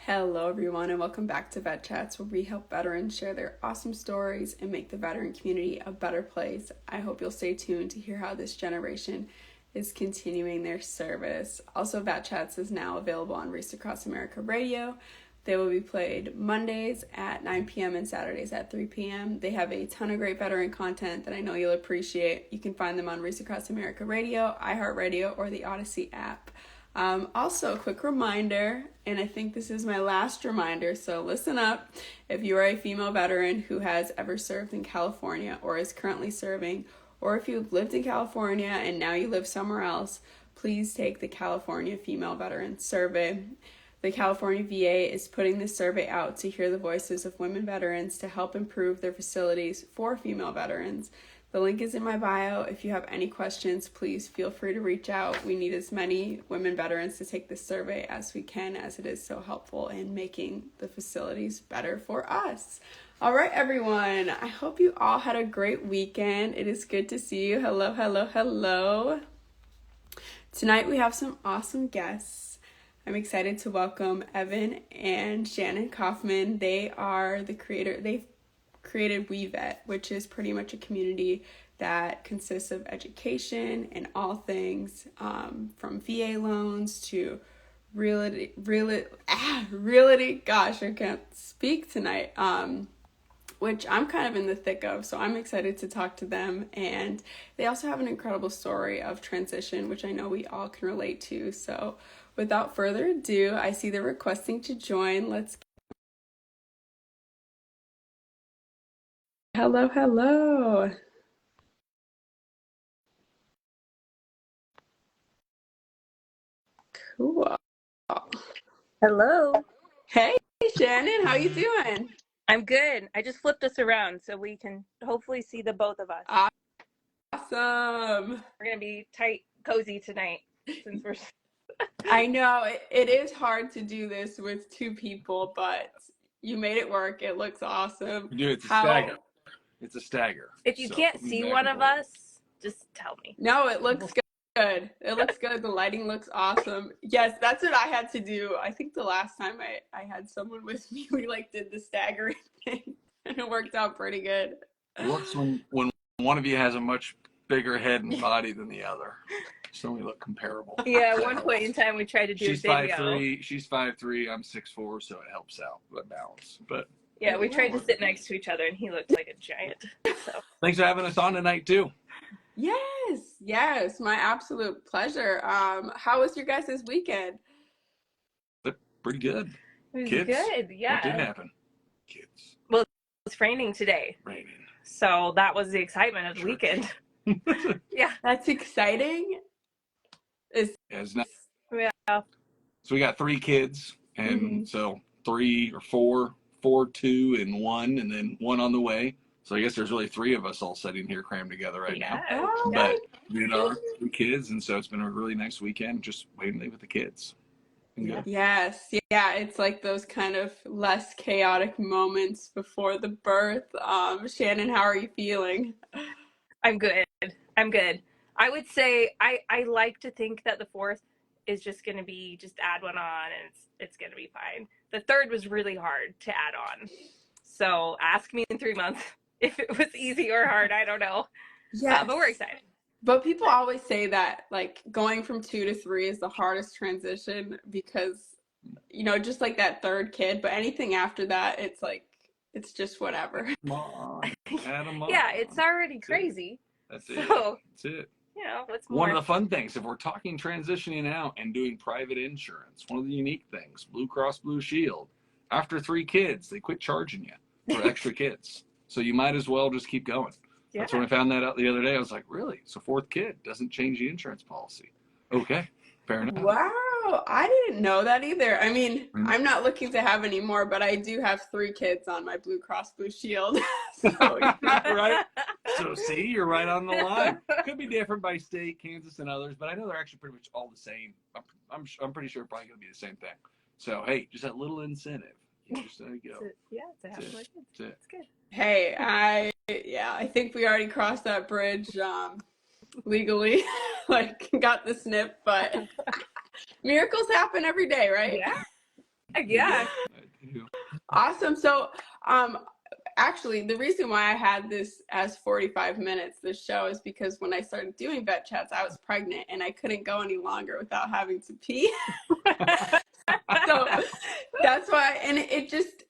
Hello, everyone, and welcome back to Vet Chats, where we help veterans share their awesome stories and make the veteran community a better place. I hope you'll stay tuned to hear how this generation is continuing their service. Also, Vet Chats is now available on Race Across America Radio. They will be played Mondays at 9 p.m. and Saturdays at 3 p.m. They have a ton of great veteran content that I know you'll appreciate. You can find them on Race Across America Radio, iHeartRadio, or the Odyssey app. Also, a quick reminder, and I think this is my last reminder, so listen up. If you are a female veteran who has ever served in California or is currently serving, or if you've lived in California and now you live somewhere else, please take the California Female Veteran Survey. The California VA is putting this survey out to hear the voices of women veterans to help improve their facilities for female veterans. The link is in my bio. If you have any questions, please feel free to reach out. We need as many women veterans to take this survey as we can, as it is so helpful in making the facilities better for us. All right, everyone. I hope you all had a great weekend. It is good to see you. Hello, hello, hello. Tonight we have some awesome guests. I'm excited to welcome Evan and Shannon Kaufman. They are the creator. They've created WeVett, which is pretty much a community that consists of education and all things from VA loans to realty. Gosh, I can't speak tonight. Which I'm kind of in the thick of, so I'm excited to talk to them. And they also have an incredible story of transition, which I know we all can relate to. So without further ado, I see they're requesting to join. Hello, hello. Cool. Hello. Hey, Shannon, how you doing? I'm good. I just flipped us around so we can hopefully see the both of us. Awesome. We're going to be tight, cozy tonight since we're... I know, it is hard to do this with two people, but you made it work. It looks awesome. Dude, it's a stagger. It's a stagger. If you can't see one of us, just tell me. No, it looks good. It looks good. The lighting looks awesome. Yes, that's what I had to do. I think the last time I had someone with me, we did the staggering thing, and it worked out pretty good. It works when one of you has a much bigger head and body than the other. So we look comparable. Yeah, at one point in time we tried to do a video. She's 5'3", I'm 6'4", so it helps out the balance. But yeah, we tried to sit next to each other and he looked like a giant. So thanks for having us on tonight too. Yes, my absolute pleasure. How was your guys' weekend? Pretty good. It was Kids? good, yeah. What did happen? Kids. Well, it was raining today. So that was the excitement of the weekend. Yeah. That's exciting. It's not. Yeah. So we got 3 kids, and so 3 or 4, 2, and 1, and then 1 on the way. So I guess there's really 3 of us all sitting here crammed together right now. Oh, but 3 kids, and so it's been a really nice weekend, just mainly with the kids. Yes, yeah, it's like those kind of less chaotic moments before the birth. Shannon, how are you feeling? I'm good. I would say I like to think that the 4th is just going to be, just add one on and it's going to be fine. The 3rd was really hard to add on. So ask me in 3 months if it was easy or hard. I don't know. Yeah, but we're excited. But people always say that going from 2 to 3 is the hardest transition because, just like that 3rd kid, but anything after that, it's just whatever. Come on, add 'em on. Yeah, it's already crazy. That's it. That's it. What's more? One of the fun things, if we're talking transitioning out and doing private insurance, one of the unique things, Blue Cross Blue Shield, after 3 kids, they quit charging you for extra kids. So you might as well just keep going. Yeah. That's when I found that out the other day. I was like, really? So 4th kid doesn't change the insurance policy. Okay, fair enough. Wow, I didn't know that either. I mean, I'm not looking to have any more, but I do have 3 kids on my Blue Cross Blue Shield. So, right? So see, you're right on the line. Could be different by state, Kansas and others, but I know they're actually pretty much all the same. I'm pretty sure probably going to be the same thing. So hey, just that little incentive. Just there you go. To have more kids. That's good. Hey, I think we already crossed that bridge legally. Got the snip, but miracles happen every day, right? Yeah. Yeah. I do. Awesome. So, actually, the reason why I had this as 45 minutes, this show, is because when I started doing vet chats, I was pregnant and I couldn't go any longer without having to pee. So that's why, and it just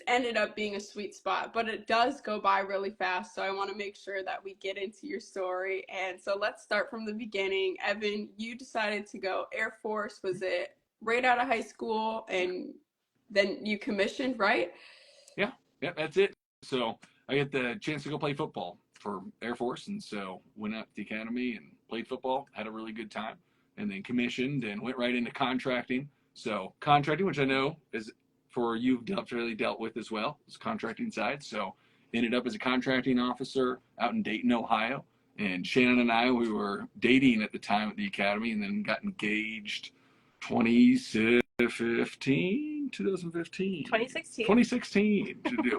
ended up being a sweet spot, but it does go by really fast. So I want to make sure that we get into your story. And so let's start from the beginning. Evan, you decided to go Air Force. Was it right out of high school and then you commissioned, right? Yeah, that's it. So I get the chance to go play football for Air Force, and so went up to the academy and played football, had a really good time, and then commissioned and went right into contracting. So contracting, which I know is for you've really dealt with as well, is contracting side. So ended up as a contracting officer out in Dayton, Ohio. And Shannon and I, we were dating at the time at the academy, and then got engaged 2015. 2016.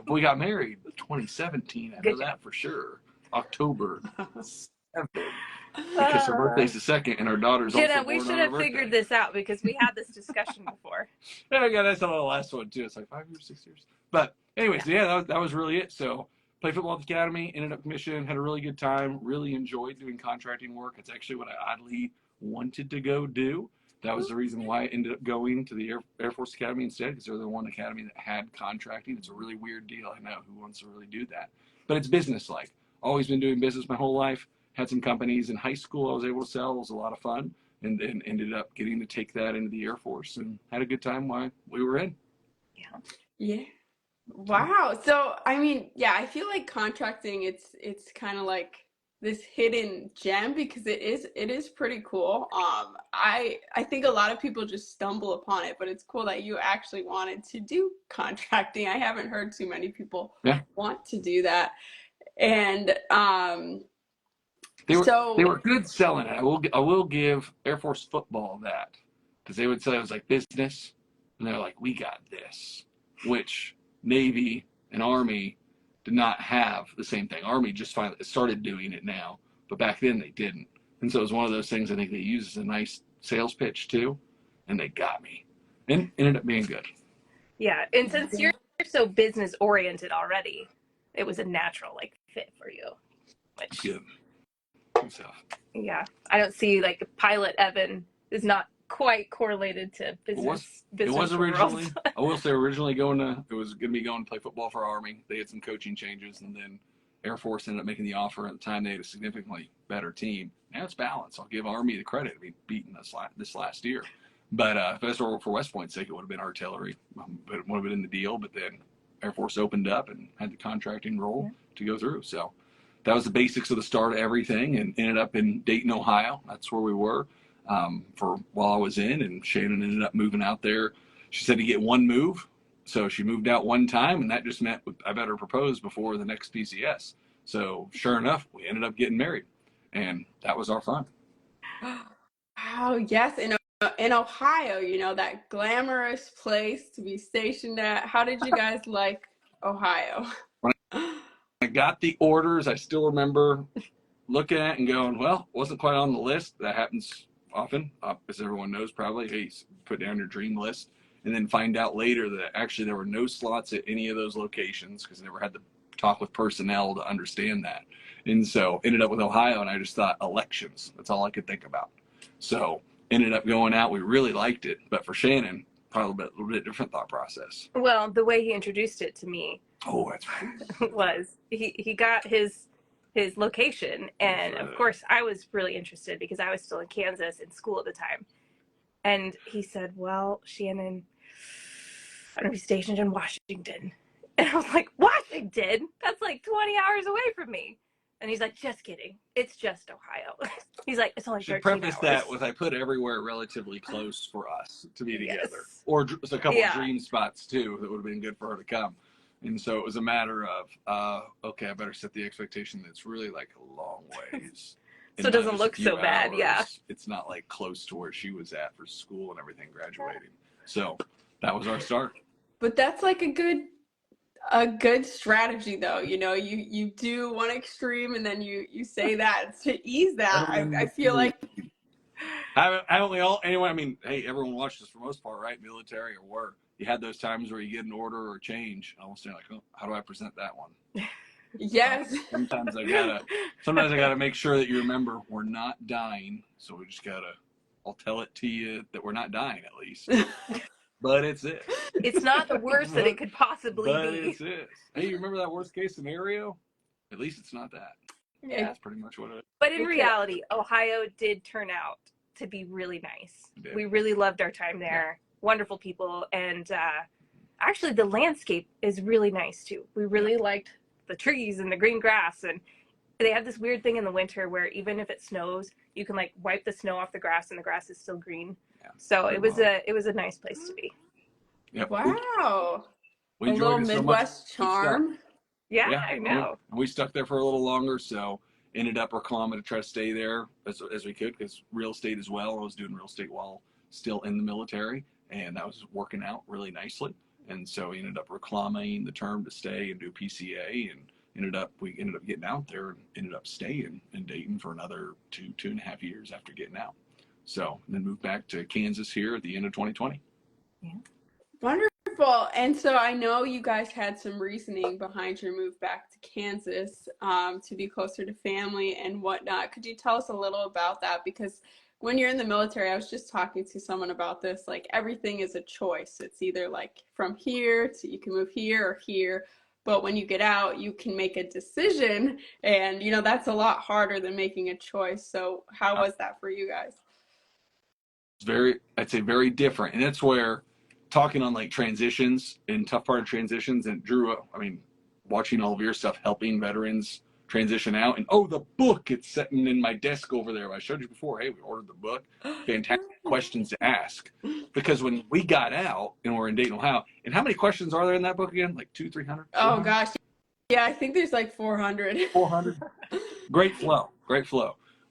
We got married 2017. I know that for sure. October 7th. Because her birthday's the 2nd, and our daughter's Jenna, also born we should on her have birthday. figured this out because we had this discussion before. Yeah, that's not the last one too. It's like 5 years, 6 years. But anyways, yeah, that was really it. So played football at the academy, ended up commissioned, had a really good time, really enjoyed doing contracting work. It's actually what I oddly wanted to go do. That was the reason why I ended up going to the Air Force Academy instead, because they're the one academy that had contracting. It's a really weird deal. I know who wants to really do that, but it's business-like. Always been doing business my whole life. Had some companies in high school I was able to sell. It was a lot of fun, and then ended up getting to take that into the Air Force and had a good time while we were in. Yeah. Wow. So, I mean, yeah, I feel like contracting, it's kind of like this hidden gem because it is pretty cool. I think a lot of people just stumble upon it, but it's cool that you actually wanted to do contracting. I haven't heard too many people want to do that. And They so were good selling it. I will give Air Force football that, because they would say it was like business, and they're like, we got this, which Navy and Army did not have the same thing. Army just finally started doing it now, but back then they didn't. And so it was one of those things I think they used as a nice sales pitch too, and they got me, and ended up being good. Yeah, and since you're so business oriented already, it was a natural fit for you. Which Good. So. Yeah, I don't see pilot Evan is not quite correlated to business. It was originally. World. I will say originally it was going to be going to play football for Army. They had some coaching changes, and then Air Force ended up making the offer. At the time, they had a significantly better team. Now it's balanced. I'll give Army the credit to be beating this last year. But if it was for West Point's sake, it would have been artillery. But it would have been in the deal. But then Air Force opened up and had the contracting role to go through. So that was the basics of the start of everything, and ended up in Dayton, Ohio. That's where we were for while I was in, and Shannon ended up moving out there. She said to get one move, so she moved out one time, and that just meant I better propose before the next PCS. So sure enough, we ended up getting married, and that was our fun. Wow, yes, in Ohio, that glamorous place to be stationed at. How did you guys like Ohio? When I got the orders, I still remember looking at it and going, well, wasn't quite on the list. That happens often, as everyone knows probably. Hey, put down your dream list, and then find out later that actually there were no slots at any of those locations because I never had to talk with personnel to understand that. And so ended up with Ohio, and I just thought elections. That's all I could think about. So ended up going out. We really liked it, but for Shannon, probably a little bit different thought process. Well, the way he introduced it to me that's right. was he got his location, and of course I was really interested because I was still in Kansas in school at the time. And he said, well, Shannon, I'm going to be stationed in Washington. And I was like, Washington? That's like 20 hours away from me. And he's like, just kidding. It's just Ohio. He's like, it's only 13 hours. Should preface that with I put everywhere relatively close for us to be together. Or a couple of dream spots, too, that would have been good for her to come. And so it was a matter of, okay, I better set the expectation that it's really like a long ways. So it doesn't look so bad, yeah. It's not like close to where she was at for school and everything, graduating. So that was our start. But that's like a good strategy, though. You do one extreme and then you say that to ease that. I feel like Haven't we all? Anyway, I mean, hey, everyone watched this for the most part, right? Military or war. You had those times where you get an order or change. I almost say like, oh, how do I present that one? Yes. Sometimes I gotta make sure that you remember we're not dying. So we just gotta. I'll tell it to you that we're not dying at least. But it's this. It's not the worst that it could possibly But be. it's this. Hey, you remember that worst case scenario? At least it's not that. Yeah. That's pretty much what it is. But in reality, Ohio did turn out to be really nice. We really loved our time there. Yeah. Wonderful people. And actually, the landscape is really nice, too. We really liked the trees and the green grass. And they have this weird thing in the winter where even if it snows, you can like wipe the snow off the grass and the grass is still green. Yeah, so it was a nice place to be. Yep. Wow. We a little Midwest so charm. Yeah, I know. We stuck there for a little longer, so ended up reclaiming to try to stay there as we could, because real estate as well. I was doing real estate while still in the military, and that was working out really nicely. And so we ended up reclaiming the term to stay and do PCA, and we ended up getting out there and ended up staying in Dayton for another 2.5 years after getting out. So then moved back to Kansas here at the end of 2020. Yeah. Wonderful. And so I know you guys had some reasoning behind your move back to Kansas to be closer to family and whatnot. Could you tell us a little about that? Because when you're in the military, I was just talking to someone about this, like everything is a choice. It's either like from here to you can move here or here. But when you get out, you can make a decision. And, you know, that's a lot harder than making a choice. So how was that for you guys? I'd say very different. And that's where talking on like transitions and tough part of transitions, and Drew, I mean, watching all of your stuff, helping veterans transition out, and the book, it's sitting in my desk over there. I showed you before. Hey, we ordered the book. Fantastic questions to ask, because when we got out and we're in Dayton, Ohio, and how many questions are there in that book again? Like 200-300? Oh gosh, yeah, I think there's like 400. 400. Great flow.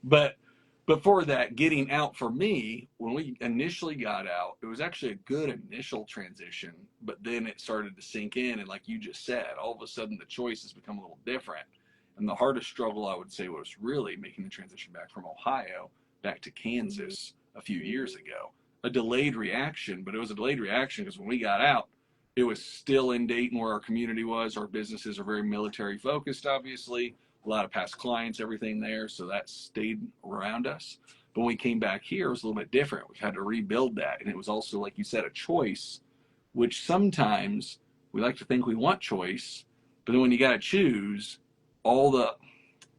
But before that, getting out for me, when we initially got out, it was actually a good initial transition, but then it started to sink in. And like you just said, all of a sudden the choices become a little different. And the hardest struggle, I would say, was really making the transition back from Ohio back to Kansas a few years ago. A delayed reaction, but it was a delayed reaction because when we got out, it was still in Dayton where our community was. Our businesses are very military focused, obviously. A lot of past clients, everything there. So that stayed around us. But when we came back here, it was a little bit different. We've had to rebuild that. And it was also, like you said, a choice, which sometimes we like to think we want choice. But then when you got to choose,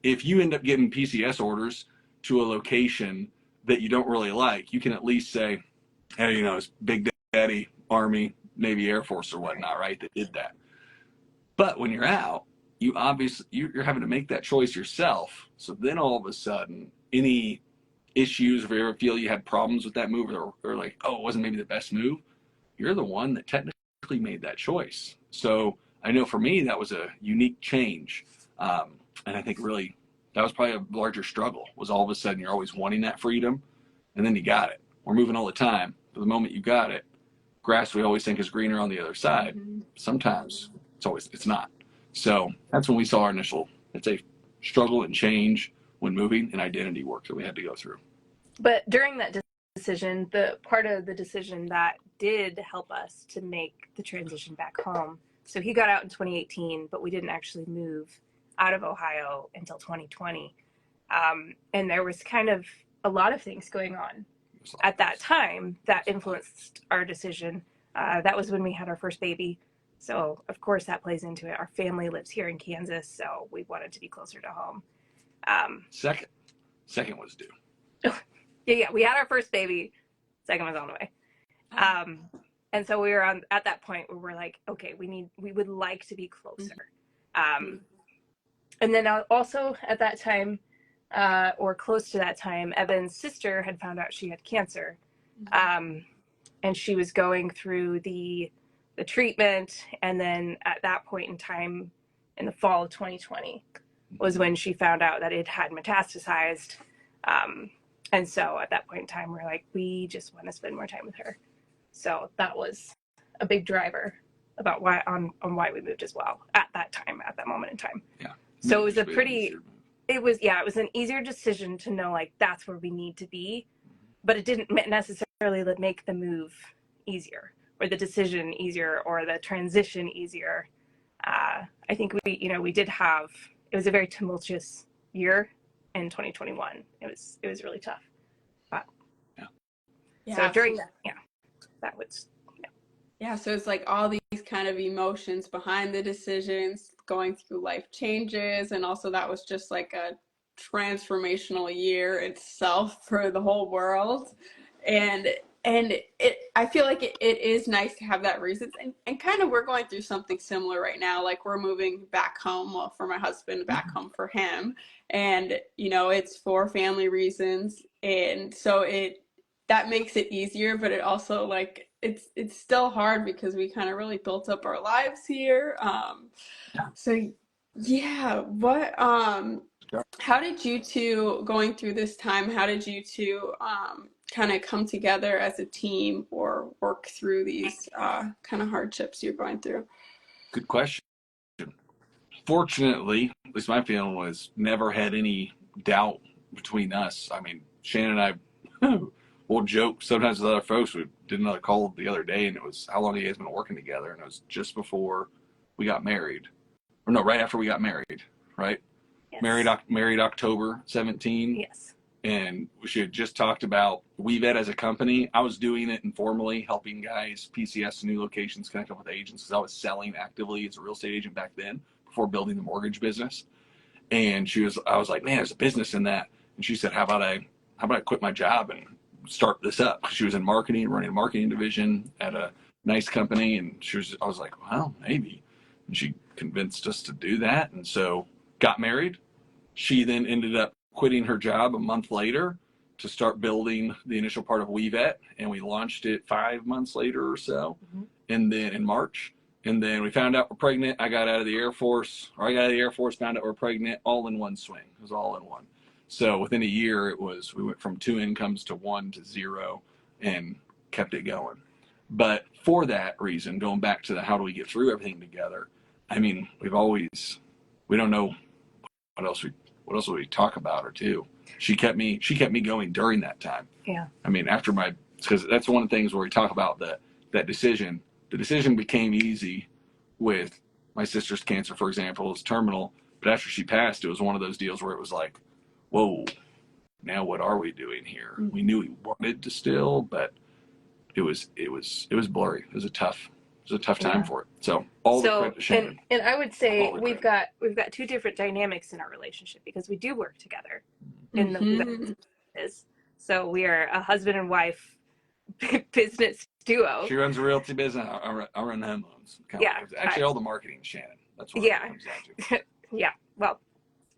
if you end up getting PCS orders to a location that you don't really like, you can at least say, hey, you know, it's Big Daddy, Army, Navy, Air Force or whatnot, right, that did that. But when you're out, you're having to make that choice yourself. So then all of a sudden, any issues, if you ever feel you had problems with that move, or like, it wasn't maybe the best move, you're the one that technically made that choice. So I know for me, that was a unique change. And I think really that was probably a larger struggle, was all of a sudden you're always wanting that freedom, and then you got it. We're moving all the time. But the moment you got it, grass we always think is greener on the other side. Mm-hmm. Sometimes it's not. So that's when we saw our initial, it's a struggle and change when moving, and identity work that we had to go through. But during that decision, the part of the decision that did help us to make the transition back home. So he got out in 2018, but we didn't actually move out of Ohio until 2020. And there was kind of a lot of things going on at that time that influenced our decision. That was when we had our first baby. So of course that plays into it. Our family lives here in Kansas, so we wanted to be closer to home. Second was due. Yeah. We had our first baby. Second was on the way. And so we were at that point where we're like, okay, we would like to be closer. And then also at that time, or close to that time, Evan's sister had found out she had cancer. And she was going through the treatment. And then at that point in time, in the fall of 2020, was when she found out that it had metastasized. And so at that point in time, we're like, we just want to spend more time with her. So that was a big driver about why we moved as well at that moment in time. Yeah. So it was an easier decision to know, like, that's where we need to be. but it didn't necessarily make the move easier or the decision easier or the transition easier. I think we did have, it was a very tumultuous year in 2021. It was really tough. But so during that, that was, yeah, so it's like all these kind of emotions behind the decisions, going through life changes, and also that was just like a transformational year itself for the whole world. And I feel like it is nice to have that reason. And kind of we're going through something similar right now. Like we're moving back home, well, for my husband, back home for him. And, it's for family reasons. And so that makes it easier, but it also like it's still hard because we kind of really built up our lives here. So yeah, what how did you two, going through this time, how did you two kind of come together as a team or work through these kind of hardships you're going through? Good question. Fortunately, at least my feeling was, never had any doubt between us. I mean, Shannon and I will joke sometimes with other folks. We did another call the other day, and it was, how long have you guys been working together? And it was just before we got married. Or no, right after we got married, right? yes. Married October 17. Yes. And she had just talked about WeVett as a company. I was doing it informally, helping guys PCS to new locations, connect up with agents, because I was selling actively as a real estate agent back then before building the mortgage business. And I was like, man, there's a business in that. And she said, how about I quit my job and start this up? She was in marketing, running a marketing division at a nice company. And I was like, well, maybe. And she convinced us to do that. And so got married. She then ended up quitting her job a month later to start building the initial part of WeVett, and we launched it 5 months later or so. And then in March, and then we found out we're pregnant. I got out of the Air Force, found out we're pregnant, all in one swing. It was all in one. So within a year, we went from 2 incomes to 1 to 0 and kept it going. But for that reason, going back to how do we get through everything together, I mean, we don't know what else would we talk about or do. She kept me going during that time. Yeah. I mean, because that's one of the things where we talk about that decision. The decision became easy with my sister's cancer, for example, it was terminal. But after she passed, it was one of those deals where it was like, whoa, now what are we doing here? Mm-hmm. We knew we wanted to still, but it was blurry. It was a tough time for it. So the credit to Shannon. And I would say we've got 2 different dynamics in our relationship because we do work together in the business. So we are a husband and wife business duo. She runs a realty business. I run home loans. Actually, all the marketing, Shannon. That's what it comes down to. Yeah. Well,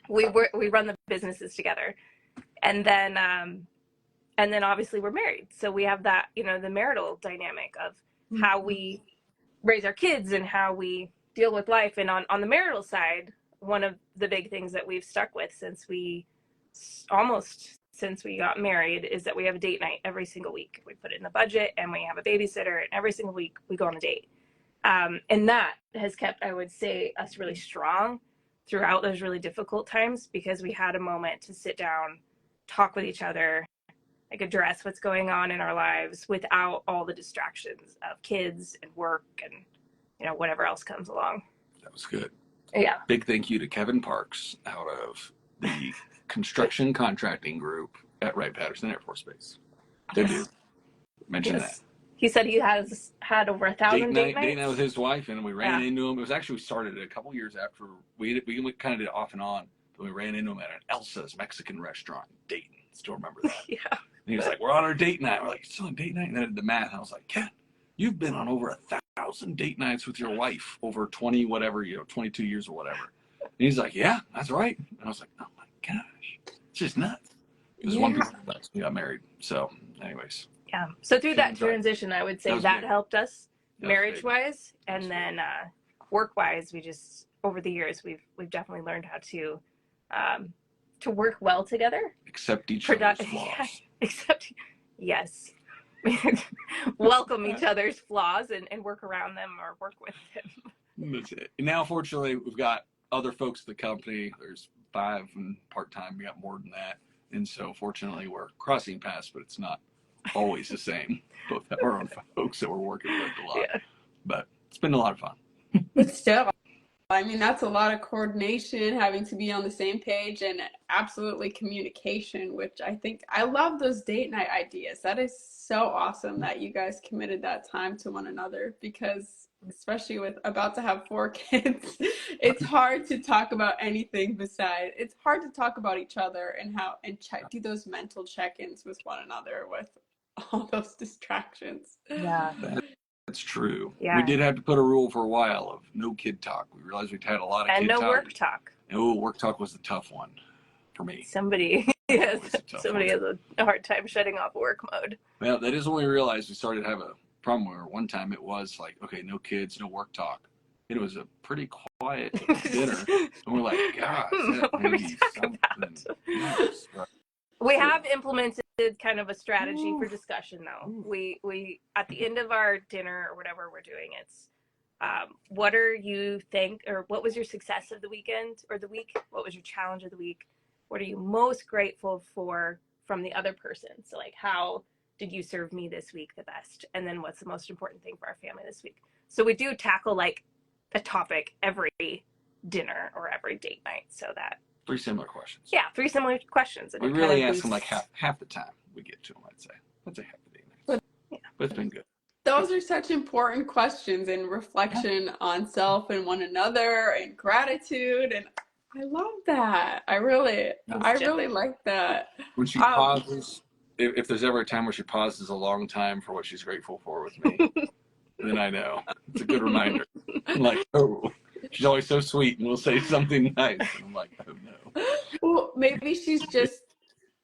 we run the businesses together, and then obviously we're married. So we have that, the marital dynamic of how we raise our kids and how we deal with life. And on the marital side, one of the big things that we've stuck with since we got married is that we have a date night every single week. We put it in the budget, and we have a babysitter, and every single week we go on a date. And that has kept, I would say, us really strong throughout those really difficult times, because we had a moment to sit down, talk with each other, like address what's going on in our lives without all the distractions of kids and work and, whatever else comes along. That was good. Yeah. Big thank you to Kevin Parks out of the construction contracting group at Wright-Patterson Air Force Base. Good dude. Mention that. He said he has had over 1,000 date nights. Date night with his wife, and we ran into him. It was actually, we started a couple years after we kind of did it off and on. But we ran into him at an Elsa's Mexican restaurant in Dayton. Still remember that. Yeah. And he was like, "We're on our date night." We're like, "It's still on date night?" And then I did the math, and I was like, "Ken, you've been on over 1,000 date nights with your wife over 22 years or whatever." And he's like, "Yeah, that's right." And I was like, "Oh my gosh, it's just nuts." It was one person that we got married. So, anyways. Yeah. So through that transition, I would say that helped us marriage-wise, and then work-wise, we just, over the years, we've definitely learned how to work well together. Accept each other's flaws. Yes. Welcome each other's flaws and work around them or work with them. That's it. And now, fortunately, we've got other folks at the company. There's 5 and part-time. We got more than that. And so, fortunately, we're crossing paths, but it's not always the same. Both have our own folks that we're working with a lot. Yeah. But it's been a lot of fun. But still, I mean, that's a lot of coordination, having to be on the same page, and absolutely communication, which I love those date night ideas. That is so awesome that you guys committed that time to one another, because especially with about to have 4 kids, it's hard to talk about anything besides, it's hard to talk about each other and do those mental check-ins with one another with all those distractions. Yeah. That's true. Yeah. We did have to put a rule for a while of no kid talk. We realized we'd had a lot of And kid no talk. work talk. Oh, work talk was the tough one for me. Somebody has a hard time shutting off work mode. Well, that is when we realized we started to have a problem where one time it was like, okay, no kids, no work talk. And it was a pretty quiet dinner. And we're like, God, what are we talking about? Nice, right? We have implemented kind of a strategy for discussion, though. We at the end of our dinner or whatever we're doing, it's what are you or what was your success of the weekend or the week? What was your challenge of the week? What are you most grateful for from the other person? So like, how did you serve me this week the best? And then what's the most important thing for our family this week? So we do tackle like a topic every dinner or every date night, so that 3 similar questions. Yeah, 3 similar questions. And we really ask them like half the time we get to them, I'd say. I'd say half the day. But it's been good. Those are such important questions, and reflection on self and one another and gratitude, and I love that. I really like that. When she pauses, if there's ever a time where she pauses a long time for what she's grateful for with me, then I know. It's a good reminder. I'm like, oh, she's always so sweet and we'll say something nice. And I'm like, oh no. Well, maybe she's just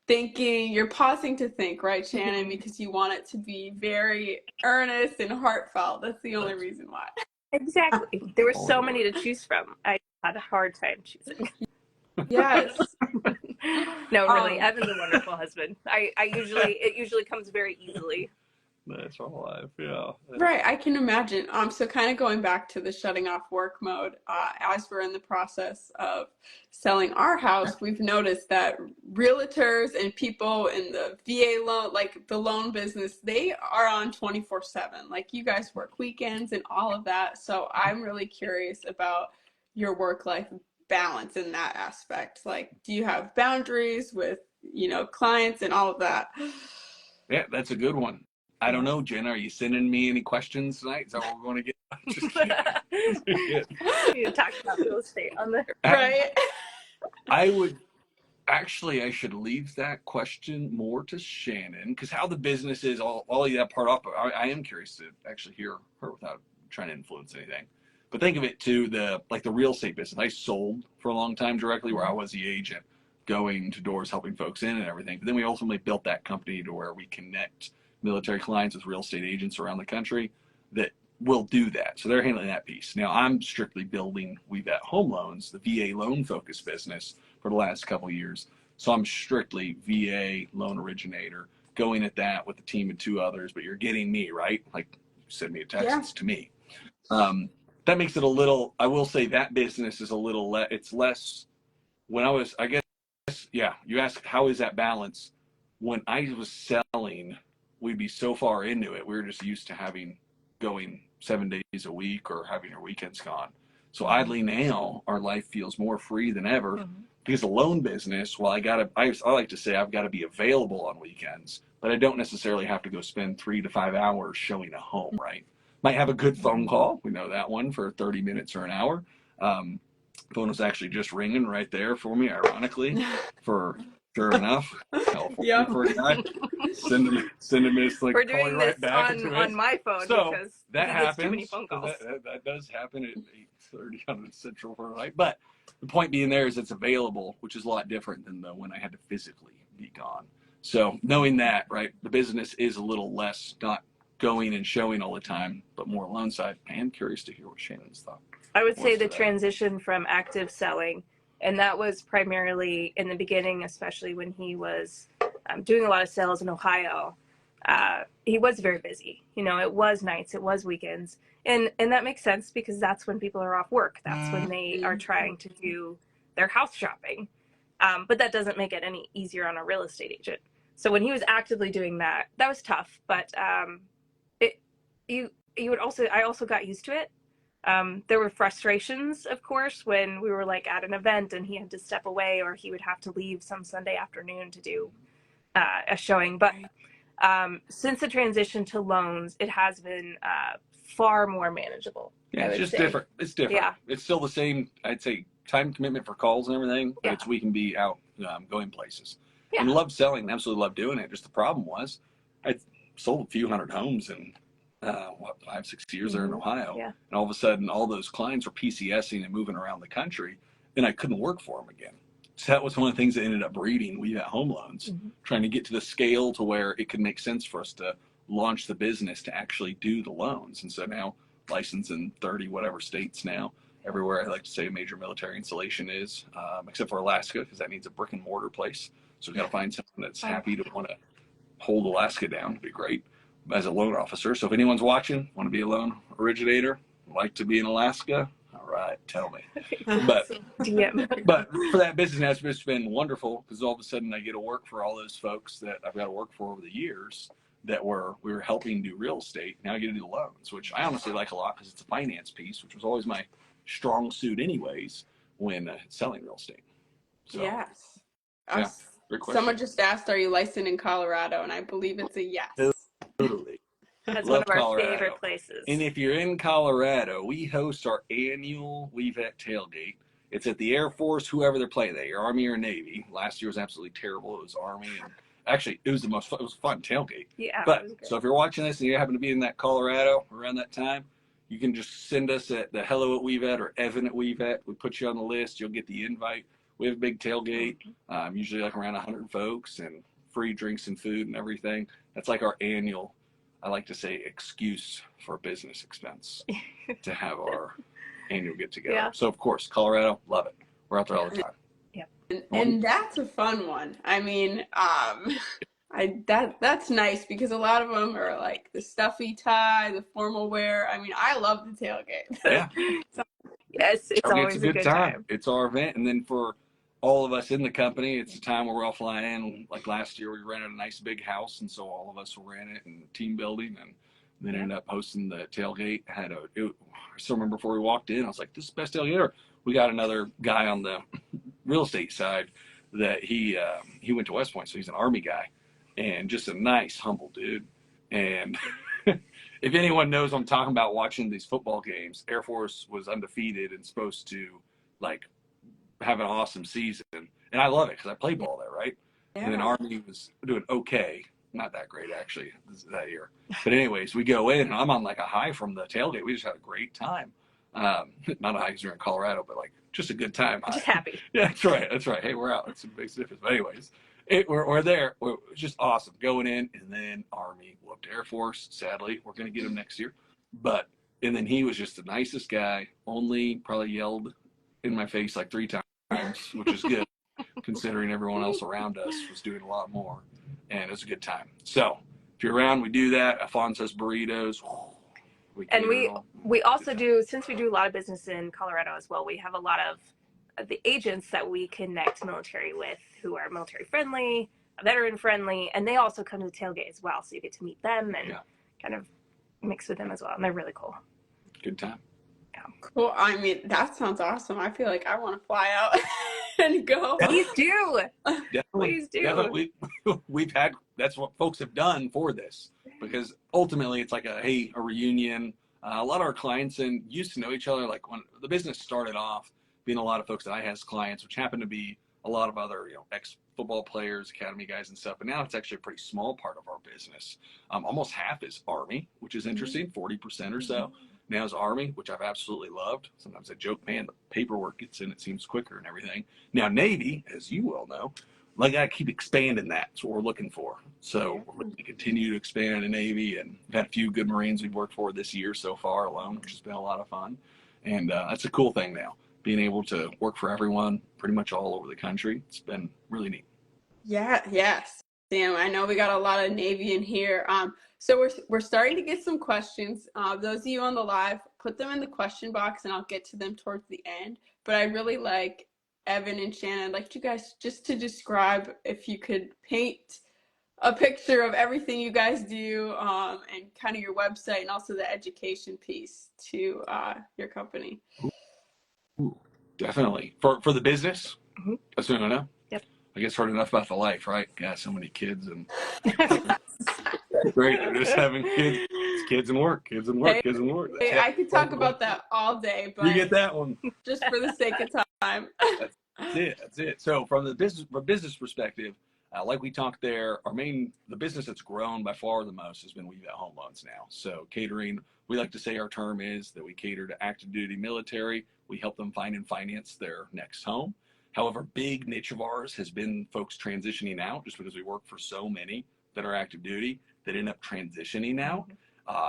thinking, you're pausing to think, right, Shannon? Because you want it to be very earnest and heartfelt. That's the only reason why. Exactly. There were so many to choose from. I had a hard time choosing. Yes. No, really, Evan's a wonderful husband. It usually comes very easily. That's our life, yeah. Right, I can imagine. So kind of going back to the shutting off work mode, as we're in the process of selling our house, we've noticed that realtors and people in the VA loan, like the loan business, they are on 24/7. Like you guys work weekends and all of that. So I'm really curious about your work-life balance in that aspect. Like, do you have boundaries with, clients and all of that? Yeah, that's a good one. I don't know, Jen. Are you sending me any questions tonight? Is that what we're going to get? Just kidding. You talk about real estate on the right. I should leave that question more to Shannon, because how the business is, all of that part off. I am curious to actually hear her without trying to influence anything. But think of it too, the real estate business. I sold for a long time directly, where I was the agent, going to doors, helping folks in and everything. But then we ultimately built that company to where we connect military clients with real estate agents around the country that will do that. So they're handling that piece. Now I'm strictly building WeVett Home Loans, the VA loan focused business, for the last couple of years. So I'm strictly VA loan originator, going at that with a team of 2 others, but you're getting me, right? Like you send me a text, It's to me. That makes it a little, I will say that business is a little it's less, when I was, I guess, yeah, you ask how is that balance? When I was selling, we'd be so far into it. We were just used to going 7 days a week or having our weekends gone. So oddly now, our life feels more free than ever, because the loan business, well, I like to say I've got to be available on weekends, but I don't necessarily have to go spend 3 to 5 hours showing a home, right? Might have a good phone call. We know that one for 30 minutes or an hour. Phone was actually just ringing right there for me, ironically, for sure enough. For a guy. Send him this like. We're doing right this back on my phone, so because that happens. Too many phone calls. That does happen at 8:30 on the Central for night. But the point being there is it's available, which is a lot different than when I had to physically be gone. So knowing that, right, the business is a little less not going and showing all the time, but more loan side. I am curious to hear what Shannon's thought. I would say the transition from active selling, and that was primarily in the beginning, especially when he was doing a lot of sales in Ohio. He was very busy. It was nights, it was weekends. And that makes sense, because that's when people are off work. That's when they are trying to do their house shopping. But that doesn't make it any easier on a real estate agent. So when he was actively doing that, that was tough. But I also got used to it. There were frustrations, of course, when we were like at an event and he had to step away, or he would have to leave some Sunday afternoon to do a showing. But since the transition to loans, it has been far more manageable. Yeah, it's just different. It's different. Yeah. It's still the same, I'd say, time commitment for calls and everything, but Yeah. we can be out going places. Yeah. And love selling, absolutely love doing it. Just the problem was I sold a few hundred homes in 5-6 years there in Ohio. Yeah. And all of a sudden, all those clients were PCSing and moving around the country, and I couldn't work for them again. So that was one of the things that ended up breeding WeVett Home Loans, trying to get to the scale to where it could make sense for us to launch the business to actually do the loans. And so now licensed in 30 whatever states now, everywhere I like to say a major military installation is, except for Alaska, because that needs a brick and mortar place. So we've got to find someone that's happy to want to hold Alaska down. It'd be great as a loan officer. So if anyone's watching, want to be a loan originator, like to be in Alaska, all right, tell me. But but for that business now, it's been wonderful, because all of a sudden I get to work for all those folks that I've got to work for over the years that we were helping do real estate. Now I get to do the loans, which I honestly like a lot, because it's a finance piece, which was always my strong suit anyways when selling real estate. So, yes. Yeah, great question. Someone just asked, are you licensed in Colorado? And I believe it's a yes. Totally. That's Love one of our Colorado. favorite places. And if you're in Colorado, we host our annual WeVett tailgate. It's at the Air Force, whoever they're playing there, your Army or Navy. Last year was absolutely terrible. It was Army, and actually it was it was a fun tailgate. Yeah. But so if you're watching this and you happen to be in that Colorado around that time, you can just send us at the hello at WeVett or Evan at WeVett. We put you on the list. You'll get the invite. We have a big tailgate, usually like around 100 folks, and free drinks and food and everything. That's like our annual, I like to say, excuse for business expense to have our annual get together. Yeah. So of course, Colorado, love it. We're out there all the time. And that's a fun one. I mean, that's nice, because a lot of them are like the stuffy tie, the formal wear. I mean, I love the tailgate. Yeah. Yes, it's always a good time. It's our event. And then for all of us in the company, it's a time where we're all flying in. Like last year, we rented a nice big house, and so all of us were in it, and team building, and then ended up hosting the tailgate. I still remember before we walked in, I was like, this is the best tailgate ever. We got another guy on the real estate side that he went to West Point, so he's an Army guy, and just a nice, humble dude. And if anyone knows what I'm talking about watching these football games, Air Force was undefeated and supposed to like have an awesome season, and I love it because I played ball there, right? Yeah. And then Army was doing okay, not that great actually that year. But anyways, we go in, and I'm on like a high from the tailgate. We just had a great time. Not a high because you're in Colorado, but like just a good time. Just happy. Yeah, that's right. That's right. Hey, we're out. It's a big difference. But anyways, we're there. It's just awesome going in, and then Army whooped Air Force. Sadly, we're going to get him next year. And then he was just the nicest guy. Only probably yelled in my face like 3 times, which is good considering everyone else around us was doing a lot more. And it was a good time. So if you're around, we do that. Alfonso's burritos. We also do, since we do a lot of business in Colorado as well, we have a lot of the agents that we connect military with who are military friendly, veteran friendly, and they also come to the tailgate as well. So you get to meet them and kind of mix with them as well. And they're really cool. Good time. Yeah. Cool. I mean, that sounds awesome. I feel like I want to fly out and go. Please do. Definitely. Please do. Definitely. We've had, that's what folks have done for this, because ultimately it's like a reunion. A lot of our clients used to know each other. Like when the business started off, being a lot of folks that I had as clients, which happened to be a lot of other, ex-football players, academy guys and stuff. But now it's actually a pretty small part of our business. Almost half is Army, which is interesting, 40% or so. Now is Army, which I've absolutely loved. Sometimes I joke, man, the paperwork gets in, it seems quicker and everything. Now Navy, as you well know, like I keep expanding that. That's what we're looking for. So we're going to continue to expand the Navy, and we've had a few good Marines we've worked for this year so far alone, which has been a lot of fun. And that's a cool thing now, being able to work for everyone pretty much all over the country. It's been really neat. Yeah, yes. Sam, I know we got a lot of Navy in here. So we're starting to get some questions. Those of you on the live, put them in the question box and I'll get to them towards the end. But I really like Evan and Shannon. I'd like you guys just to describe, if you could paint a picture of everything you guys do, and kind of your website and also the education piece to your company. Ooh, definitely. For the business, Mm-hmm. assuming I know. Yep. I guess heard enough about the life, right? Got so many kids and great. They're just having kids. It's kids and work, kids and work, Hey, kids and work. That's it. I could talk about that all day, You but get that one. just for the sake of time. That's it. That's it. So from the business perspective, like we talked there, the business that's grown by far the most has been WeVett Home Loans now. So catering, we like to say our term is that we cater to active duty military. We help them find and finance their next home. However, big niche of ours has been folks transitioning out, just because we work for so many that are active duty that end up transitioning out.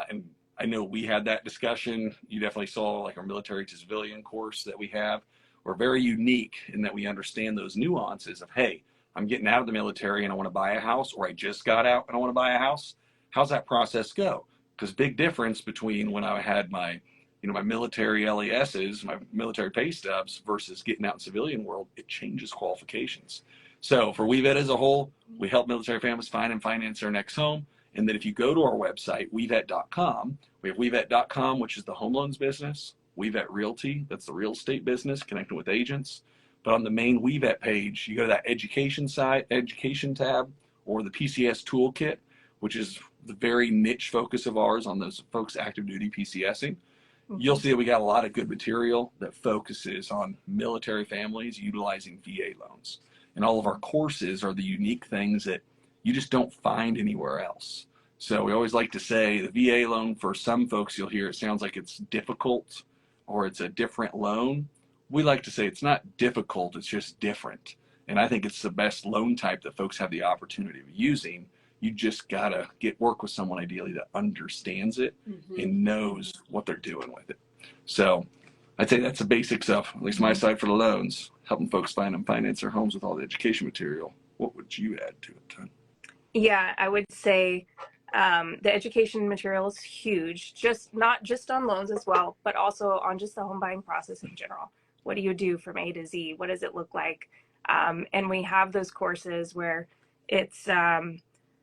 And I know we had that discussion. You definitely saw like our military to civilian course that we have. We're very unique in that we understand those nuances of, hey, I'm getting out of the military and I want to buy a house, or I just got out and I want to buy a house. How's that process go? Because big difference between when I had my, my military LESs, my military pay stubs versus getting out in civilian world, it changes qualifications. So for WeVett as a whole, we help military families find and finance their next home. And then if you go to our website, WeVett.com, we have WeVett.com, which is the home loans business. WeVett Realty, that's the real estate business, connecting with agents. But on the main WeVett page, you go to that education tab, or the PCS toolkit, which is the very niche focus of ours on those folks active duty PCSing. You'll see that we got a lot of good material that focuses on military families utilizing VA loans. And all of our courses are the unique things that you just don't find anywhere else. So we always like to say the VA loan, for some folks, you'll hear it sounds like it's difficult or it's a different loan. We like to say it's not difficult, it's just different. And I think it's the best loan type that folks have the opportunity of using. You just gotta work with someone ideally that understands it and knows what they're doing with it. So I'd say that's the basics of, at least my side for the loans, helping folks find and finance their homes with all the education material. What would you add to it, Ton? Yeah, I would say the education material is huge, not just on loans as well, but also on just the home buying process in general. What do you do from A to Z? What does it look like? And we have those courses where it's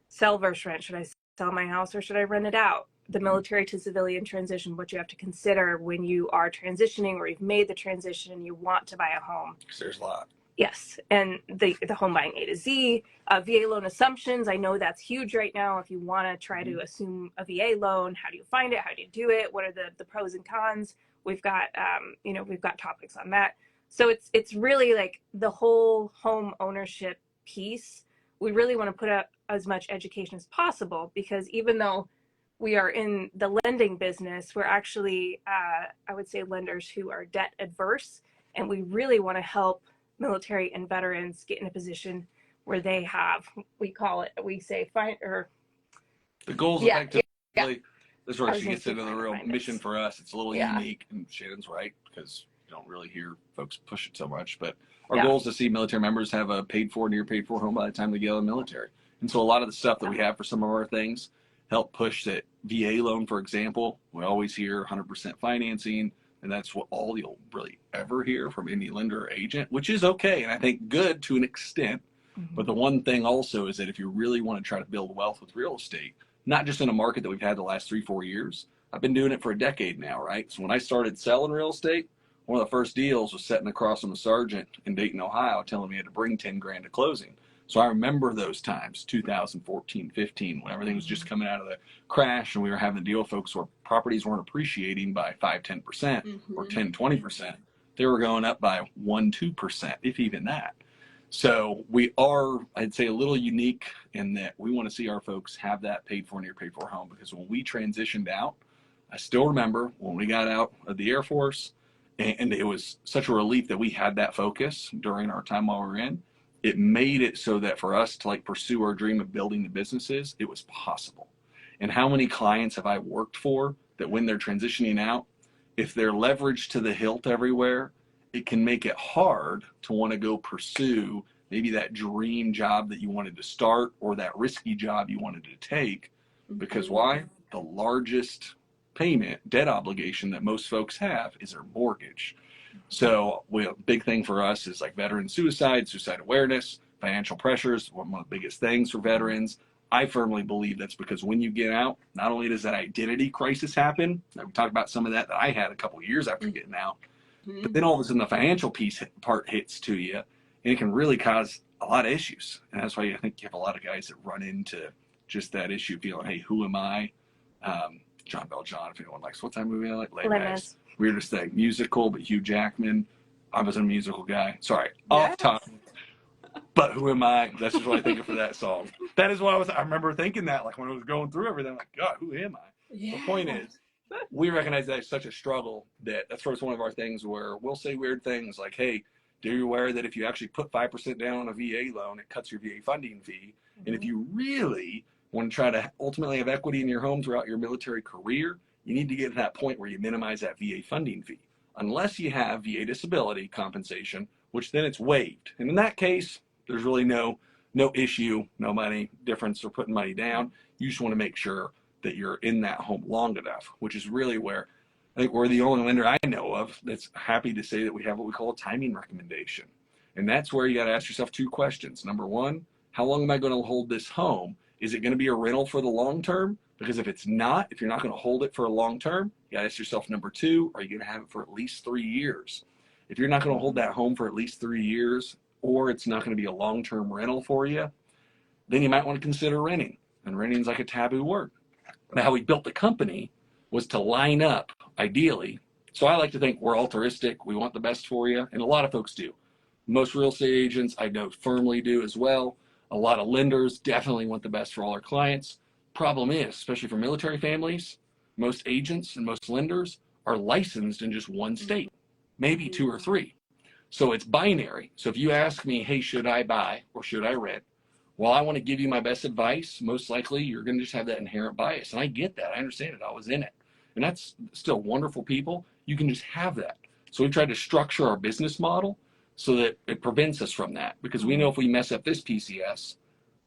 sell versus rent. Should I sell my house or should I rent it out? The military to civilian transition, what you have to consider when you are transitioning or you've made the transition and you want to buy a home. Because there's a lot. Yes, and the home buying A to Z, VA loan assumptions. I know that's huge right now. If you want to try to assume a VA loan, how do you find it? How do you do it? What are the pros and cons? We've got we've got topics on that. So it's really like the whole home ownership piece. We really want to put out as much education as possible, because even though we are in the lending business, we're actually I would say lenders who are debt adverse, and we really want to help military and veterans get in a position where they have, we say the goals effectively. This is where she gets into the real mission for us. It's a little unique, and Shannon's right, because you don't really hear folks push it so much, but our goal is to see military members have a paid for, near paid for home by the time they get out of the military. And so a lot of the stuff that we have for some of our things help push that VA loan, for example. We always hear 100% financing, and that's what all you'll really ever hear from any lender or agent, which is okay, and I think good to an extent. But the one thing also is that if you really want to try to build wealth with real estate, not just in a market that we've had the last 3-4 years, I've been doing it for a decade now, right? So when I started selling real estate, one of the first deals was sitting across from a sergeant in Dayton, Ohio, telling me I had to bring 10 grand to closing. So I remember those times, 2014, 15, when everything was just coming out of the crash and we were having to deal with folks where properties weren't appreciating by 5-10% or 10-20%. They were going up by 1-2%, if even that. So we are, I'd say, a little unique in that we want to see our folks have that paid for, near paid for home, because when we transitioned out, I still remember when we got out of the Air Force, and it was such a relief that we had that focus during our time while we were in. It made it so that for us to pursue our dream of building the businesses, it was possible. And how many clients have I worked for that when they're transitioning out, if they're leveraged to the hilt everywhere, it can make it hard to want to go pursue maybe that dream job that you wanted to start or that risky job you wanted to take. Because why? The largest payment, debt obligation that most folks have is their mortgage. So a big thing for us is veteran suicide awareness, financial pressures, one of the biggest things for veterans, I firmly believe that's because when you get out, not only does that identity crisis happen, we talked about some of that I had a couple of years after getting out, but then all of a sudden the financial part hits to you, and it can really cause a lot of issues. And that's why I think you have a lot of guys that run into just that issue, feeling, hey, who am I? John Bell John, if anyone likes, what's that movie I like? Les Mis. Weirdest thing. Musical, but Hugh Jackman. I was a musical guy. Sorry, off topic. But who am I? That's just what I think of for that song. That is what I remember thinking that, like when I was going through everything, I'm like, God, who am I? The point is, we recognize that it's such a struggle that's sort of one of our things where we'll say weird things like, hey, do you aware that if you actually put 5% down on a VA loan, it cuts your VA funding fee? And if you really want to try to ultimately have equity in your home throughout your military career, you need to get to that point where you minimize that VA funding fee. Unless you have VA disability compensation, which then it's waived. And in that case, there's really no issue, no money difference or putting money down. You just want to make sure that you're in that home long enough, which is really where I think we're the only lender I know of that's happy to say that we have what we call a timing recommendation. And that's where you got to ask yourself two questions. Number one, how long am I going to hold this home? Is it going to be a rental for the long term? Because if it's not, if you're not going to hold it for a long term, you got to ask yourself, number two, are you going to have it for at least 3 years? If you're not going to hold that home for at least 3 years, or it's not going to be a long-term rental for you, then you might want to consider renting. And renting is like a taboo word. Now, how we built the company was to line up, ideally. So I like to think we're altruistic. We want the best for you. And a lot of folks do. Most real estate agents, I know, firmly do as well. A lot of lenders definitely want the best for all their clients. Problem is, especially for military families, most agents and most lenders are licensed in just one state, maybe 2 or 3. So it's binary. So if you ask me, hey, should I buy or should I rent? Well, I want to give you my best advice. Most likely you're going to just have that inherent bias. And I get that. I understand it. I was in it. And that's still wonderful people. You can just have that. So we tried to structure our business model so that it prevents us from that. Because we know if we mess up this PCS,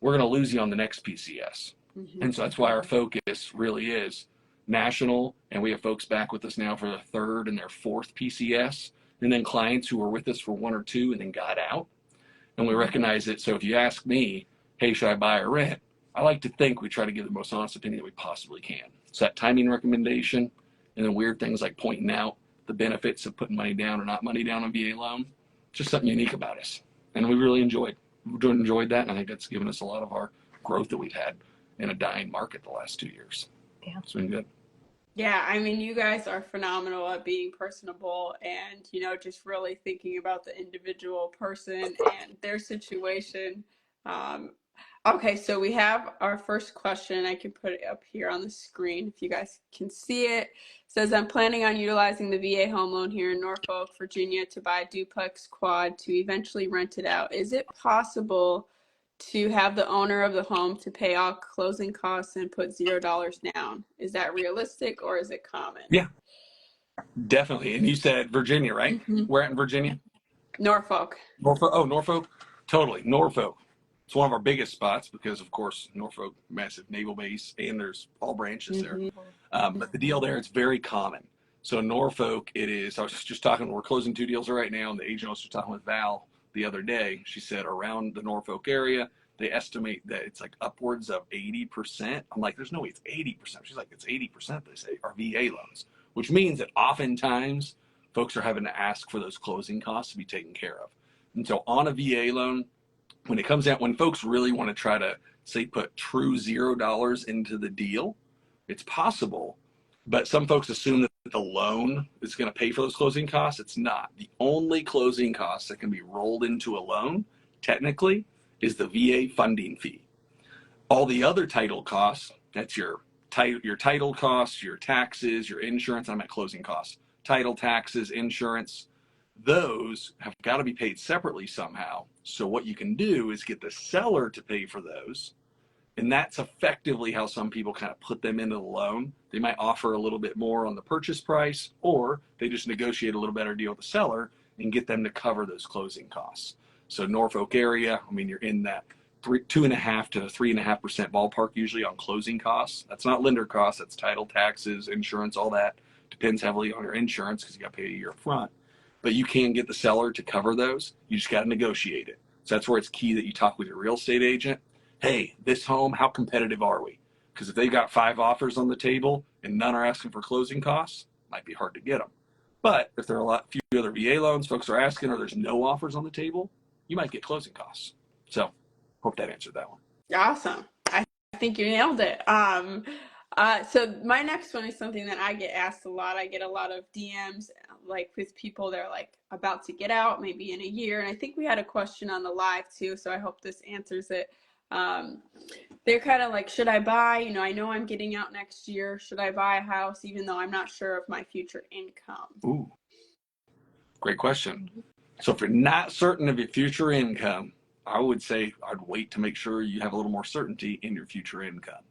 we're going to lose you on the next PCS. And so that's why our focus really is national. And we have folks back with us now for their 3rd and their 4th PCS. And then clients who were with us for 1 or 2 and then got out. And we recognize it. So if you ask me, hey, should I buy or rent? I like to think we try to give the most honest opinion that we possibly can. So that timing recommendation, and then weird things like pointing out the benefits of putting money down or not money down on VA loan, just something unique about us. And we really enjoyed that. And I think that's given us a lot of our growth that we've had in a dying market the last 2 years. Yeah. It's been good. Yeah, I mean, you guys are phenomenal at being personable and, just really thinking about the individual person and their situation. Okay, so we have our first question. I can put it up here on the screen if you guys can see it. It says, I'm planning on utilizing the VA home loan here in Norfolk, Virginia to buy a duplex quad to eventually rent it out. Is it possible to have the owner of the home to pay all closing costs and put $0 down? Is that realistic or is it common? Yeah, definitely. And you said Virginia, right? We're at in Virginia? Norfolk. Norfolk. Oh, Norfolk. Totally. Norfolk. It's one of our biggest spots because, of course, Norfolk, massive naval base, and there's all branches there. But the deal there, it's very common. So Norfolk, it is, I was just talking, we're closing 2 deals right now, and the agent I was just talking with Val the other day. She said around the Norfolk area, they estimate that it's like upwards of 80%. I'm like, there's no way it's 80%. She's like, it's 80%, they say, are VA loans, which means that oftentimes folks are having to ask for those closing costs to be taken care of. And so on a VA loan, when it comes out, when folks really want to try to, say, put true $0 into the deal, it's possible. But some folks assume that the loan is going to pay for those closing costs. It's not. The only closing costs that can be rolled into a loan, technically, is the VA funding fee. All the other title costs, that's your title costs, your taxes, your insurance, I'm at closing costs, title, taxes, insurance, those have got to be paid separately somehow. So what you can do is get the seller to pay for those. And that's effectively how some people kind of put them into the loan. They might offer a little bit more on the purchase price, or they just negotiate a little better deal with the seller and get them to cover those closing costs. So Norfolk area, I mean, you're in that 2.5% to 3.5% ballpark usually on closing costs. That's not lender costs. That's title, taxes, insurance, all that. Depends heavily on your insurance because you got to pay a year up front. But you can get the seller to cover those. You just got to negotiate it. So that's where it's key that you talk with your real estate agent. hey, this home, how competitive are we? Because if they got 5 offers on the table and none are asking for closing costs, it might be hard to get them. But if there are few other VA loans folks are asking, or there's no offers on the table, you might get closing costs. So hope that answered that one. Awesome. I think you nailed it. So my next one is something that I get asked a lot. I get a lot of DMs, like with people that are like about to get out, maybe in a year. And I think we had a question on the live too, so I hope this answers it. They're kind of like, should I buy? You know, I know I'm getting out next year. Should I buy a house even though I'm not sure of my future income? Ooh, great question. So if you're not certain of your future income, I would say I'd wait to make sure you have a little more certainty in your future income.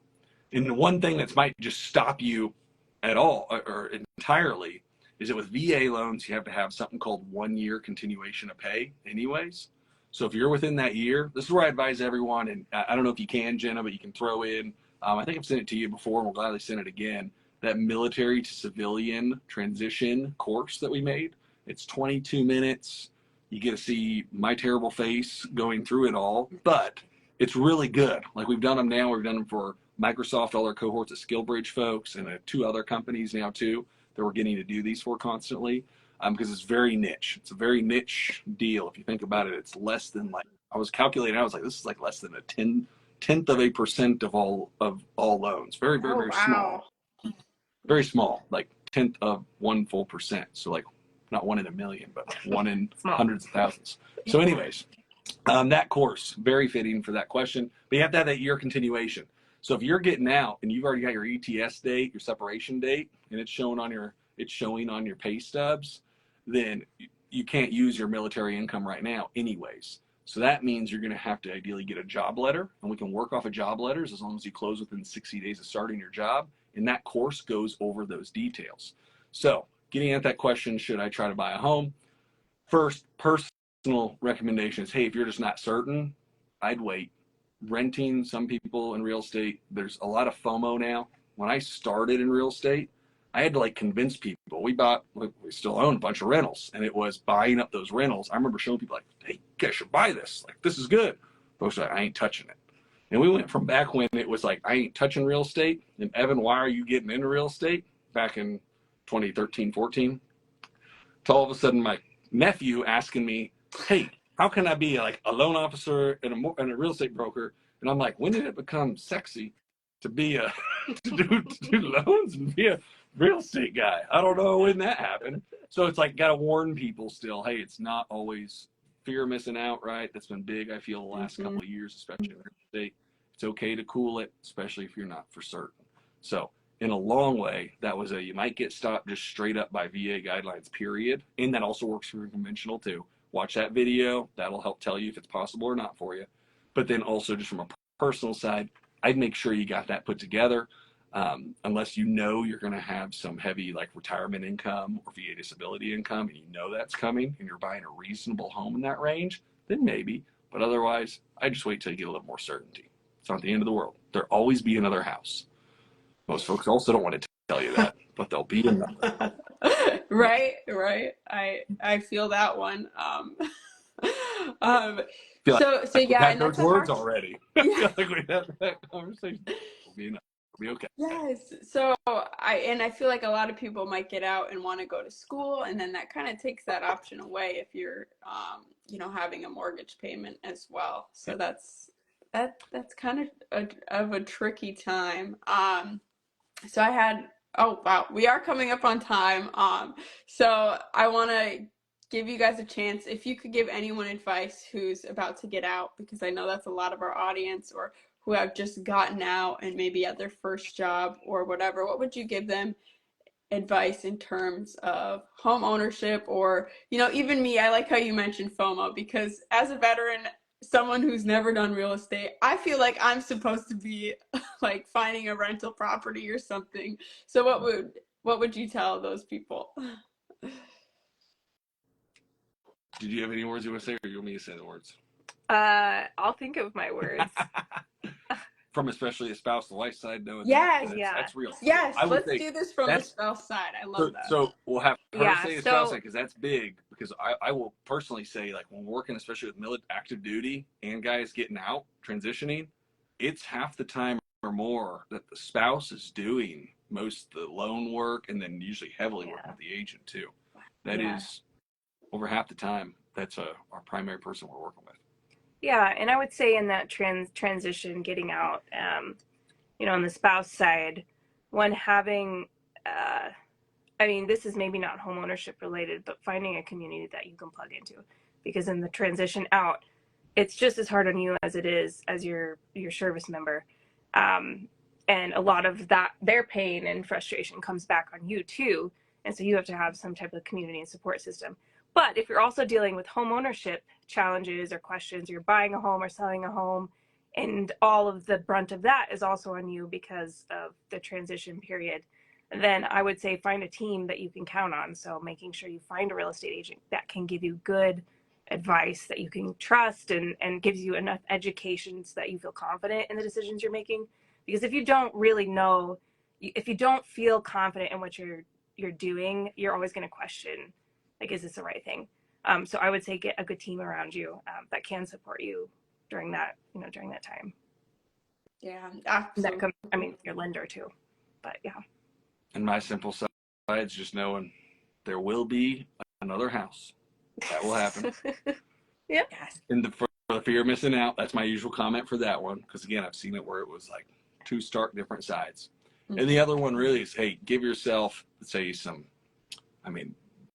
And the one thing that might just stop you at all or entirely is that with VA loans, you have to have something called 1-year continuation of pay anyways. So if you're within that year, this is where I advise everyone, and I don't know if you can, Jenna, but you can throw in, I think I've sent it to you before, and we'll gladly send it again, that military to civilian transition course that we made. It's 22 minutes. You get to see my terrible face going through it all, but it's really good. Like we've done them now. We've done them for Microsoft, all our cohorts of SkillBridge folks, and 2 other companies now too that we're getting to do these for constantly, because it's very niche. It's a very niche deal. If you think about it, it's less than, like, I was calculating, I was like, this is like less than a tenth of a percent of all loans. Very, very, very small. Very small, like 10th of 1 full percent. So like not 1 in a million, but 1 in hundreds of thousands. So anyways, that course, very fitting for that question, but you have to have that year continuation. So if you're getting out and you've already got your ETS date, your separation date, and it's showing on your pay stubs, then you can't use your military income right now anyways. So that means you're going to have to ideally get a job letter, and we can work off of job letters as long as you close within 60 days of starting your job. And that course goes over those details. So getting at that question, should I try to buy a home? First, personal recommendation is, hey, if you're just not certain, I'd wait. Renting, some people in real estate, there's a lot of FOMO now. When I started in real estate, I had to like convince people. We still own a bunch of rentals, and it was buying up those rentals. I remember showing people like, hey, you guys should buy this. Like, this is good. Folks were like, I ain't touching it. And we went from back when it was like, I ain't touching real estate, and Evan, why are you getting into real estate? Back in 2013, 14, to all of a sudden my nephew asking me, hey, how can I be like a loan officer and a real estate broker? And I'm like, when did it become sexy to be to do loans and be a real estate guy? I don't know when that happened. So it's like, got to warn people still, hey, it's not always fear of missing out, right? That's been big, I feel, the last couple of years, especially in real estate. It's okay to cool it, especially if you're not for certain. So in a long way, that was you might get stopped just straight up by VA guidelines, period. And that also works for conventional too. Watch that video. That'll help tell you if it's possible or not for you. But then also just from a personal side, I'd make sure you got that put together. Unless you know you're going to have some heavy like retirement income or VA disability income, and you know that's coming, and you're buying a reasonable home in that range, then maybe. But otherwise, I just wait till you get a little more certainty. It's not the end of the world. There'll always be another house. Most folks also don't want to tell you that, but there'll be another. Right. I feel that one. So yeah, we've had those words already. Yeah. I feel like we had that conversation. It'll be okay. Yes. So I feel like a lot of people might get out and want to go to school, and then that kind of takes that option away if you're having a mortgage payment as well. So that's kind of a tricky time. So oh wow, we are coming up on time. So I want to give you guys a chance, if you could give anyone advice who's about to get out, because I know that's a lot of our audience, or who have just gotten out and maybe at their first job or whatever, what would you give them advice in terms of home ownership? Or, even me, I like how you mentioned FOMO, because as a veteran, someone who's never done real estate, I feel like I'm supposed to be like finding a rental property or something. So what would you tell those people? Did you have any words you want to say, or you want me to say the words? I'll think of my words. From especially a spouse to wife side, no. Yes, that's real. Yes, let's do this from the spouse side. I love that. So we'll have her say the spouse side, because that's big. Because I will personally say, like, when we're working, especially with active duty and guys getting out, transitioning, it's half the time or more that the spouse is doing most of the loan work, and then usually heavily working with the agent too. That is over half the time. That's our primary person we're working with. Yeah, and I would say in that transition, getting out, on the spouse side, one having, I mean, this is maybe not home ownership related, but finding a community that you can plug into, because in the transition out, it's just as hard on you as it is as your service member, and a lot of that their pain and frustration comes back on you too, and so you have to have some type of community and support system. But if you're also dealing with home ownership challenges or questions, you're buying a home or selling a home, and all of the brunt of that is also on you because of the transition period, then I would say find a team that you can count on. So making sure you find a real estate agent that can give you good advice, that you can trust, and gives you enough education so that you feel confident in the decisions you're making. Because if you don't really know, if you don't feel confident in what you're doing, you're always going to question, like, is this the right thing? So I would say get a good team around you that can support you during that time. Yeah, absolutely. That comes, I mean, your lender too, but yeah. And my simple side is just knowing there will be another house. That will happen. Yeah. And for the fear of missing out, that's my usual comment for that one. Because again, I've seen it where it was like two stark different sides. Mm-hmm. And the other one really is, hey, give yourself, say,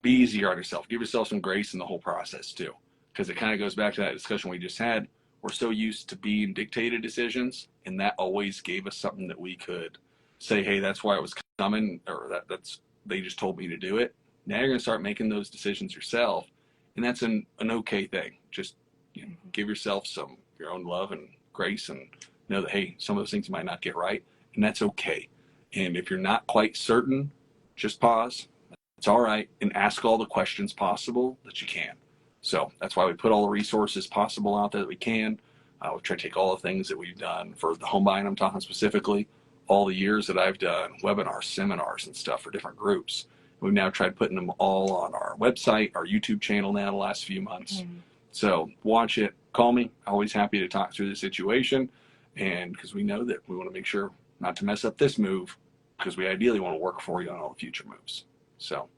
be easier on yourself. Give yourself some grace in the whole process too. Because it kind of goes back to that discussion we just had. We're so used to being dictated decisions, and that always gave us something that we could say, hey, that's why it was coming, or that's they just told me to do it. Now you're going to start making those decisions yourself, and that's an okay thing. Just give yourself your own love and grace, and know that, hey, some of those things you might not get right, and that's okay. And if you're not quite certain, just pause. It's all right, and ask all the questions possible that you can. So that's why we put all the resources possible out there that we can. We try to take all the things that we've done for the home buying, I'm talking specifically, all the years that I've done webinars, seminars, and stuff for different groups. We've now tried putting them all on our website, our YouTube channel now the last few months. Mm-hmm. So watch it, call me. Always happy to talk through the situation. And because we know that we want to make sure not to mess up this move, because we ideally want to work for you on all the future moves. So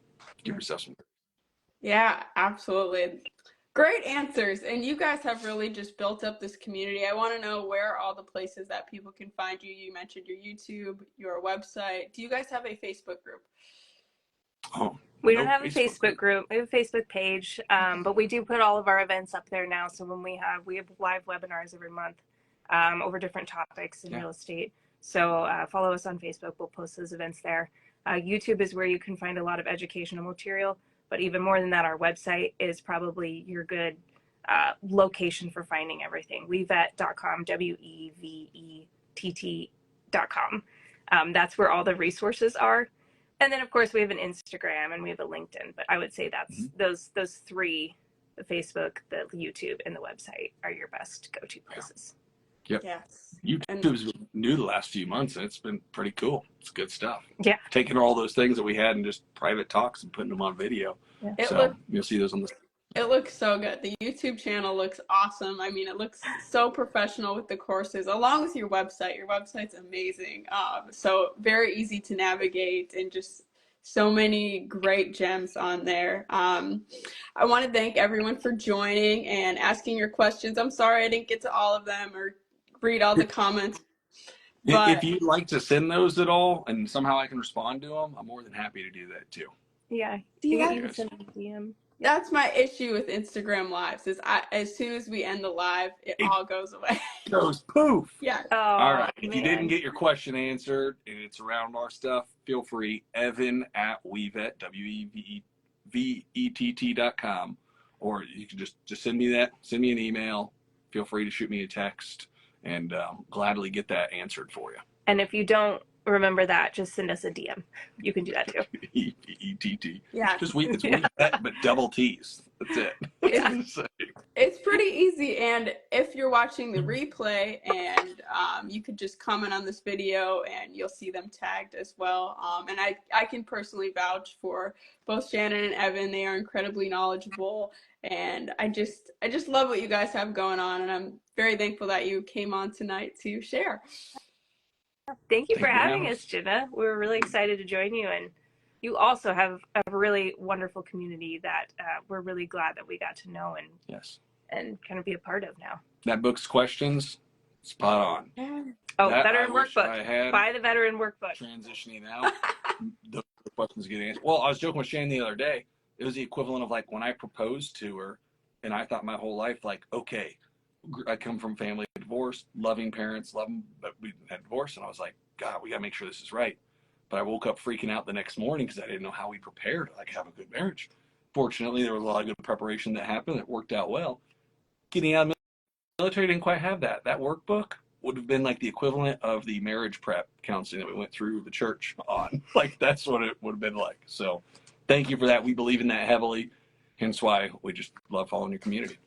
give yourself some. Yeah, absolutely. Great answers. And you guys have really just built up this community. I want to know where are all the places that people can find you. You mentioned your YouTube, your website. Do you guys have a Facebook group? Oh, we don't have a Facebook group. We have a Facebook page, but we do put all of our events up there now. So when we have live webinars every month over different topics in real estate. So follow us on Facebook. We'll post those events there. YouTube is where you can find a lot of educational material. But even more than that, our website is probably your good location for finding everything. WeVett.com, WeVett.com. That's where all the resources are. And then, of course, we have an Instagram and we have a LinkedIn. But I would say that's those three, the Facebook, the YouTube, and the website are your best go-to places. Yep. Yes. YouTube's been new the last few months, and it's been pretty cool. It's good stuff. Yeah. Taking all those things that we had in just private talks and putting them on video. Yeah. You'll see those on the. It looks so good. The YouTube channel looks awesome. I mean, it looks so professional with the courses, along with your website. Your website's amazing. So very easy to navigate, and just so many great gems on there. I want to thank everyone for joining and asking your questions. I'm sorry I didn't get to all of them or read all the comments. But if you'd like to send those at all, and somehow I can respond to them, I'm more than happy to do that too. Yeah, you can send a DM. That's my issue with Instagram lives is as soon as we end the live, it all goes away. It goes poof. Yeah. Oh, all right. If man. You didn't get your question answered and it's around our stuff, feel free. Evan at WeVett, WeVett.com, or you can just send me that. Send me an email. Feel free to shoot me a text, and gladly get that answered for you. And if you don't remember that, just send us a DM. You can do that too. ETT. Yeah. Just it's WeVett, but double T's. That's it. Yeah. It's pretty easy. And if you're watching the replay, and you could just comment on this video and you'll see them tagged as well. And I can personally vouch for both Shannon and Evan. They are incredibly knowledgeable And I just love what you guys have going on, and I'm very thankful that you came on tonight to share. Thank you for Thank you for having having us, Jenna. We're really excited to join you, and you also have a really wonderful community that we're really glad that we got to know Yes. and kind of be a part of now. That book's questions, spot on. Oh, That veteran I wish I workbook. had. Buy the veteran workbook. Transitioning out, the questions getting answered. Well, I was joking with Shannon the other day. It was the equivalent of like when I proposed to her, and I thought my whole life, like, okay, I come from family divorce, loving parents, love them, but we had divorce, and I was like, God, we got to make sure this is right. But I woke up freaking out the next morning because I didn't know how we prepared to like have a good marriage. Fortunately, there was a lot of good preparation that happened that worked out well. Getting out of the military didn't quite have that. That workbook would have been like the equivalent of the marriage prep counseling that we went through the church on. Like, that's what it would have been like. So thank you for that. We believe in that heavily. Hence why we just love following your community.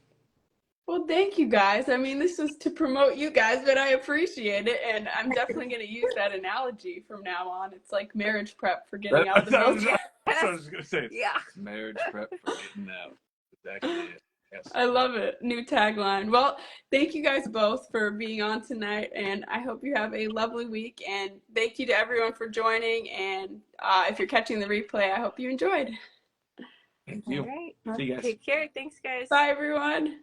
Well, thank you guys. I mean, this was to promote you guys, but I appreciate it. And I'm definitely going to use that analogy from now on. It's like marriage prep for getting out of the military. That's what I was going to say. Yeah. Marriage prep for getting out. Exactly it. Yes. I love it. New tagline. Well, thank you guys both for being on tonight, and I hope you have a lovely week. And thank you to everyone for joining. And if you're catching the replay, I hope you enjoyed. Thank you. All right. See you guys. Take care. Thanks, guys. Bye, everyone.